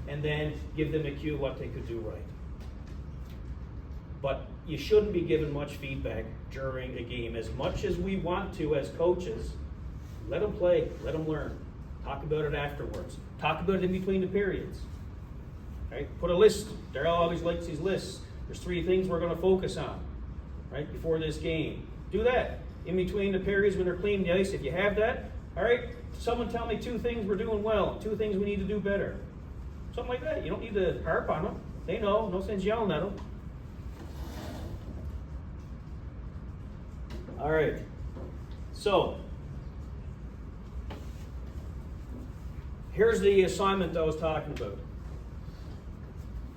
and then give them a cue of what they could do right. But you shouldn't be giving much feedback during a game. As much as we want to as coaches, let them play, let them learn. Talk about it afterwards. Talk about it in between the periods. Right? Put a list. Darryl always likes these lists. There's 3 things we're going to focus on, right, before this game. Do that. In between the periods when they're cleaning the ice, if you have that, all right, someone tell me 2 things we're doing well, 2 things we need to do better. Something like that. You don't need to harp on them. They know. No sense yelling at them. All right. So, here's the assignment I was talking about.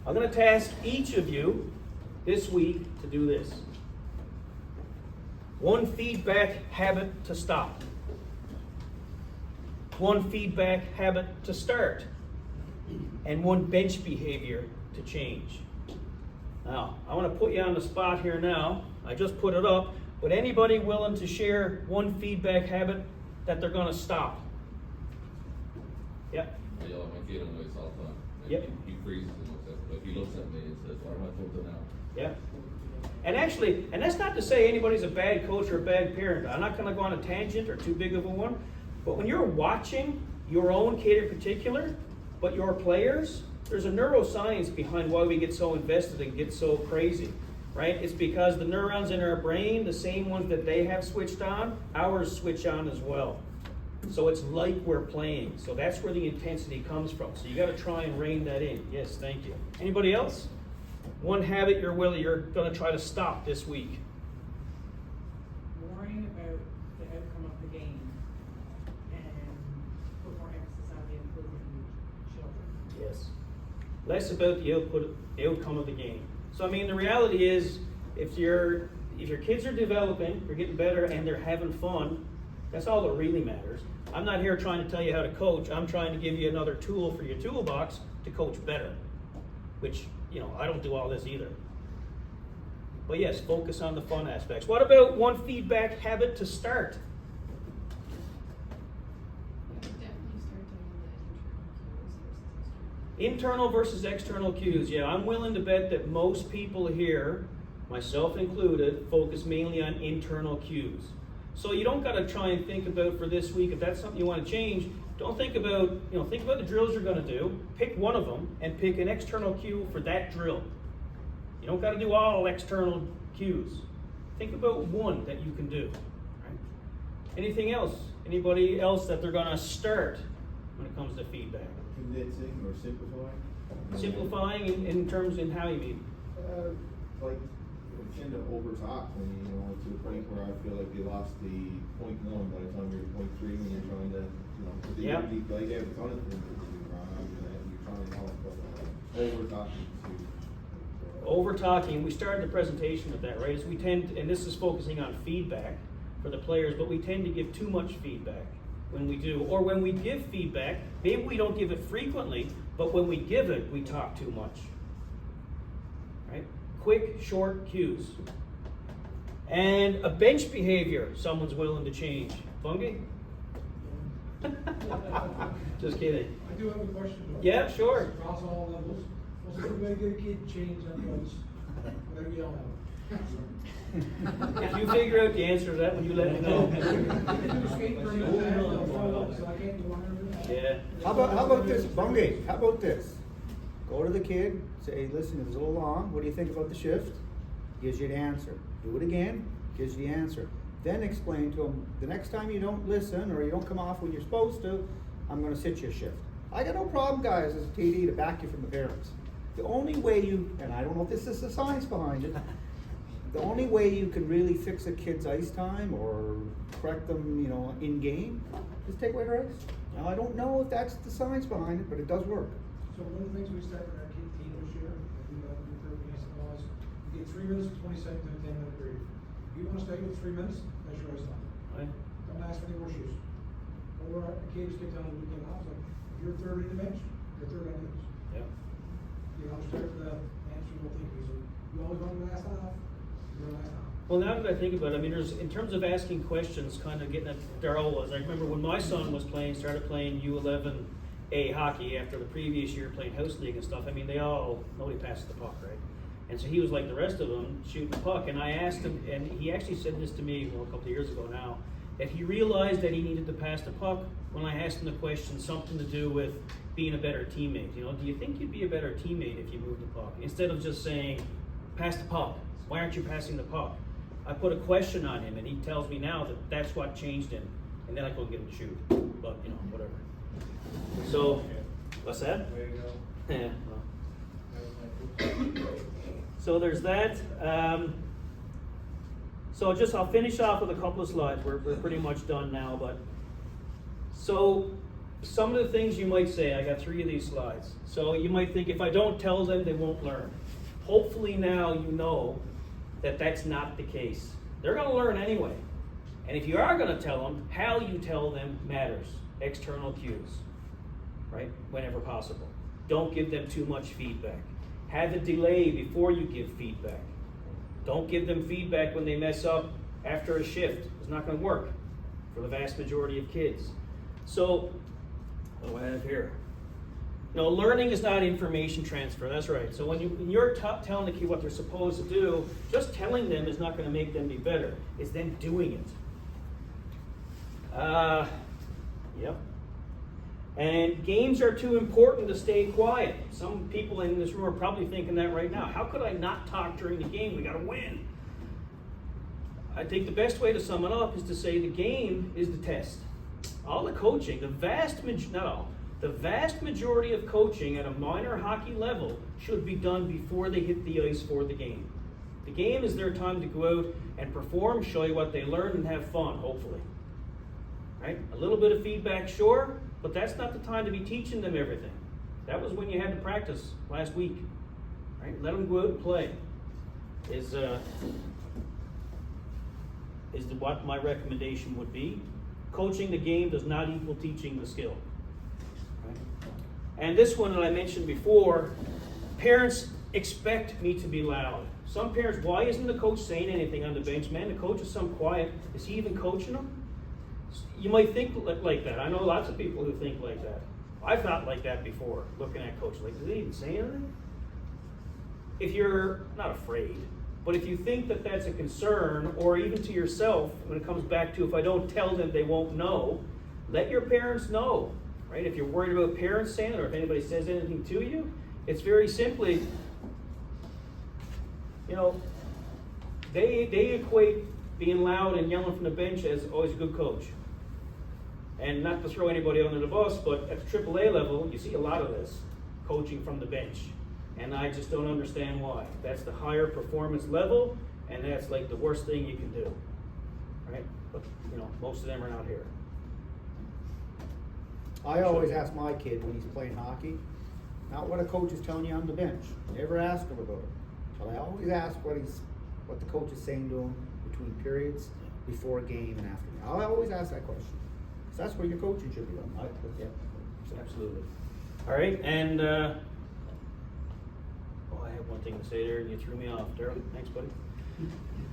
I'm going to task each of you this week to do this. 1 feedback habit to stop. 1 feedback habit to start. And 1 bench behavior to change. Now, I want to put you on the spot here now. I just put it up. But anybody willing to share 1 feedback habit that they're going to stop? Yep. I yell at my kid on the ice all the time. And Yep. He freezes and looks at me. If he looks at me and says, why am I tilting out? Yeah. And actually, and that's not to say anybody's a bad coach or a bad parent. I'm not going to go on a tangent or too big of a one. But when you're watching your own kid in particular, but your players, there's a neuroscience behind why we get so invested and get so crazy, right? It's because the neurons in our brain, the same ones that they have switched on, ours switch on as well. So it's like we're playing. So that's where the intensity comes from. So you got to try and rein that in. Yes, thank you. Anybody else? 1 habit you're going to try to stop this week. Worrying about the outcome of the game and put more emphasis on the improvement in children. Yes. Less about the outcome of the game. So I mean, the reality is, if your kids are developing, they're getting better, and they're having fun, that's all that really matters. I'm not here trying to tell you how to coach. I'm trying to give you another tool for your toolbox to coach better. Which, you know, I don't do all this either. But yes, focus on the fun aspects. What about 1 feedback habit to start? Definitely start doing the internal Internal versus cues versus external. external cues. Yeah, I'm willing to bet that most people here, myself included, focus mainly on internal cues. So you don't got to try and think about for this week, if that's something you want to change, don't think about, think about the drills you're going to do, pick one of them, and pick an external cue for that drill. You don't got to do all external cues. Think about 1 that you can do. Right? Anything else? Anybody else that they're going to start when it comes to feedback? Condensing or simplifying? Simplifying in terms in how you mean? Like, we tend to over-talk when to the point where I feel like you lost the point 1 by the time you're at point 3 when you're trying to, Yeah. like, you have a ton of things that you do wrong, you're trying to help, but over-talking too. Over-talking, we started the presentation with that, right? Is we tend, and this is focusing on feedback for the players, but we tend to give too much feedback when we do. Or when we give feedback, maybe we don't give it frequently, but when we give it, we talk too much. quick, short cues. And a bench behavior someone's willing to change. Bungie? Just kidding. I do have a question though. Yeah, sure. Across all levels, what's the way to get a kid changed on place? Whatever you all have. If you figure out the answer to that, will you let me know? So I can't do one. Yeah. How about this, Bungay, how about this? Go to the kid, say, listen, it was a little long, what do you think about the shift? Gives you the answer. Do it again, gives you the answer. Then explain to him, the next time you don't listen or you don't come off when you're supposed to, I'm gonna sit you a shift. I got no problem, guys, as a TD to back you from the parents. The only way you, and I don't know if this is the science behind it, the only way you can really fix a kid's ice time or correct them, you know, in game, is take away their ice. Now, I don't know if that's the science behind it, but it does work. So one of the things we started our kid team this year, I do that with the third was, you get 3 minutes and 20 seconds in a 10-minute period. If you wanna stay with 3 minutes, that's your ice time. Right. Don't ask for any more shoes. Or our kids get down the weekend off, like, if you're third in the bench, you're third on the ice. Yeah. You know, start with the answer you'll think, so you always want to last off, you're last off. Well, now that I think about it, I mean, there's, in terms of asking questions, kind of getting at Darrell was, I remember when my son was playing, started playing U11A hockey after the previous year playing house league and stuff, I mean, nobody passes the puck, right? And so he was like the rest of them, shooting the puck, and I asked him, and he actually said this to me, well, a couple of years ago now, that he realized that he needed to pass the puck when I asked him the question, something to do with being a better teammate. You know, do you think you'd be a better teammate if you moved the puck? Instead of just saying, pass the puck, why aren't you passing the puck? I put a question on him, and he tells me now that that's what changed him. And then I go get him to shoot, but you know, whatever. So, what's that? Way to go. Yeah, well. That was my first. So there's that. So I'll finish off with a couple of slides. We're pretty much done now, but so some of the things you might say, I got 3 of these slides. So you might think if I don't tell them, they won't learn. Hopefully now you know that that's not the case. They're gonna learn anyway. And if you are gonna tell them, how you tell them matters. External cues, right? Whenever possible. Don't give them too much feedback. Have a delay before you give feedback. Don't give them feedback when they mess up after a shift. It's not going to work for the vast majority of kids. So, what do I have here? No, learning is not information transfer. That's right. So when you're telling the kid what they're supposed to do, just telling them is not going to make them be better. It's them doing it. Yep. And games are too important to stay quiet. Some people in this room are probably thinking that right now. How could I not talk during the game? We got to win. I think the best way to sum it up is to say the game is the test. All the coaching, the vast majority of coaching at a minor hockey level should be done before they hit the ice for the game. The game is their time to go out and perform, show you what they learned, and have fun, hopefully. Right? A little bit of feedback, sure, but that's not the time to be teaching them everything. That was when you had to practice last week. Right? Let them go out and play. Is what my recommendation would be. Coaching the game does not equal teaching the skill. Right? And this one that I mentioned before, parents expect me to be loud. Some parents, why isn't the coach saying anything on the bench? Man, the coach is so quiet. Is he even coaching them? You might think like that. I know lots of people who think like that. I thought like that before, looking at coaches. Like, did they even say anything? If you're not afraid, but if you think that that's a concern, or even to yourself, when it comes back to if I don't tell them, they won't know, let your parents know, right? If you're worried about parents saying it, or if anybody says anything to you, it's very simply, you know, they equate being loud and yelling from the bench as always a good coach. And not to throw anybody under the bus, but at the AAA level, you see a lot of this, coaching from the bench. And I just don't understand why. That's the higher performance level, and that's like the worst thing you can do, right? But, you know, most of them are not here. I always ask my kid when he's playing hockey, not what a coach is telling you on the bench. Never ask him about it. But I always ask what the coach is saying to him between periods, before a game and after. I always ask that question. Because that's where your coaching should be done. Yeah, absolutely. All right, and I have one thing to say there, and you threw me off, Daryl. Thanks, buddy.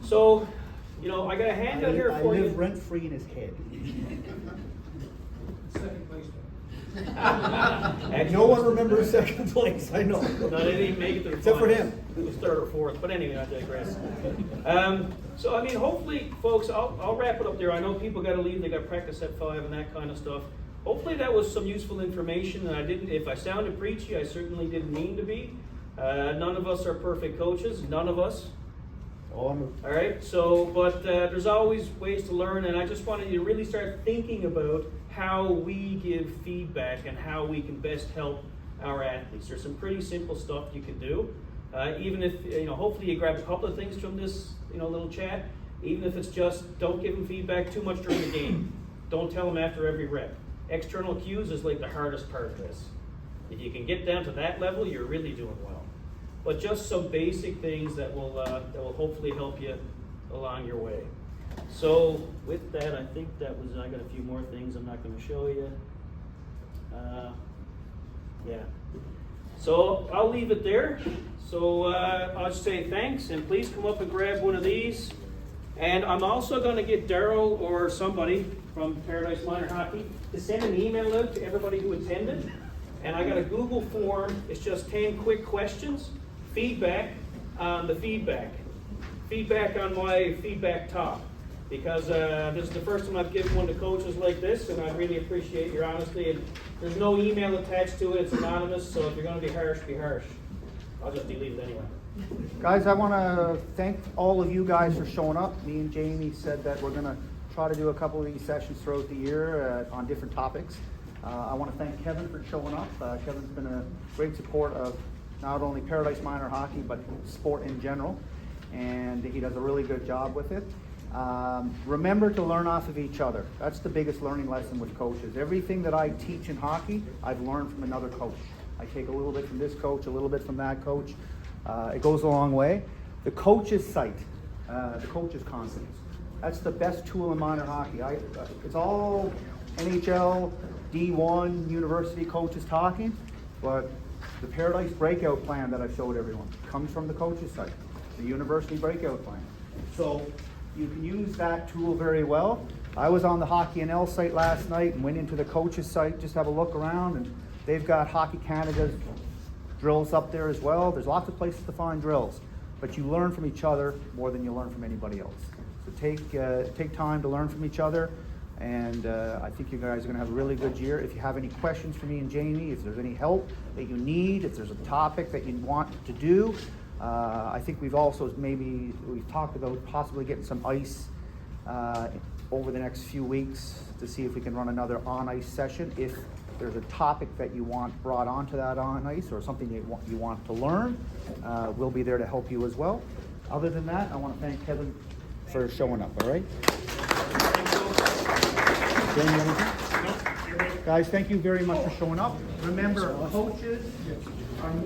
So, you know, I got a handout here I for you. live rent-free in his head. Second place, though. Actually, No one remembers second place, I know. No, they didn't even make it to the Except for finals. him. It was third or fourth, but anyway, I digress. So I mean, hopefully, folks, I'll wrap it up there. I know people got to leave; they got practice at 5 and that kind of stuff. Hopefully, that was some useful information. And I didn't. If I sounded preachy, I certainly didn't mean to be. None of us are perfect coaches. None of us. Oh, I'm All right. So, but there's always ways to learn, and I just wanted you to really start thinking about how we give feedback and how we can best help our athletes. There's some pretty simple stuff you can do. Even if, you know, hopefully you grab a couple of things from this, you know, little chat. Even if it's just don't give them feedback too much during the game. Don't tell them after every rep. External cues is like the hardest part of this. If you can get down to that level, you're really doing well. But just some basic things that will hopefully help you along your way. So with that, I think that was, I got a few more things I'm not going to show you. Yeah. So I'll leave it there. So I'll just say thanks, and please come up and grab one of these. And I'm also going to get Daryl or somebody from Paradise Minor Hockey to send an email out to everybody who attended. And I got a Google form. It's just 10 quick questions. Feedback on the feedback. Feedback on my feedback talk. Because this is the first time I've given one to coaches like this, and I really appreciate your honesty. And there's no email attached to it. It's anonymous, so if you're going to be harsh, be harsh. I'll just delete it anyway. Guys, I want to thank all of you guys for showing up. Me and Jamie said that we're going to try to do a couple of these sessions throughout the year on different topics. I want to thank Kevin for showing up. Kevin's been a great support of not only Paradise Minor Hockey, but sport in general, and he does a really good job with it. Remember to learn off of each other. That's the biggest learning lesson with coaches. Everything that I teach in hockey, I've learned from another coach. I take a little bit from this coach, a little bit from that coach. It goes a long way. The coach's site, the coach's confidence. That's the best tool in minor hockey. It's all NHL, D1, university coaches talking, but the Paradise Breakout Plan that I showed everyone comes from the coach's site, the university breakout plan. So you can use that tool very well. I was on the Hockey NL site last night and went into the coach's site just to have a look around, and they've got Hockey Canada's drills up there as well. There's lots of places to find drills, but you learn from each other more than you learn from anybody else. So take time to learn from each other, and I think you guys are going to have a really good year. If you have any questions for me and Jamie, if there's any help that you need, if there's a topic that you want to do, I think we've talked about possibly getting some ice over the next few weeks to see if we can run another on-ice session. If there's a topic that you want brought onto that on-ice or something you want to learn, we'll be there to help you as well. Other than that, I want to thank Kevin for showing up, all right? Jamie, anything? Guys, thank you very much for showing up. Remember, coaches are more